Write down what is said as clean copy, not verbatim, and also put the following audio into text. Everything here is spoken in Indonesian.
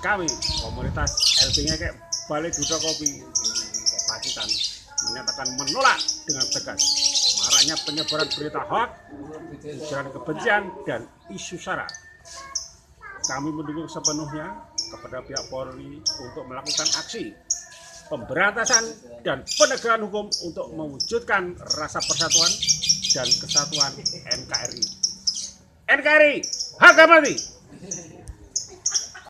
kami komunitas LB kayak Balai Duda Kopi Pacitan menyatakan menolak dengan tegas maraknya penyebaran berita hoax, ujaran kebencian, dan isu sara. Kami mendukung sepenuhnya kepada pihak Polri untuk melakukan aksi pemberantasan dan penegakan hukum untuk mewujudkan rasa persatuan dan kesatuan NKRI. NKRI, harga mati!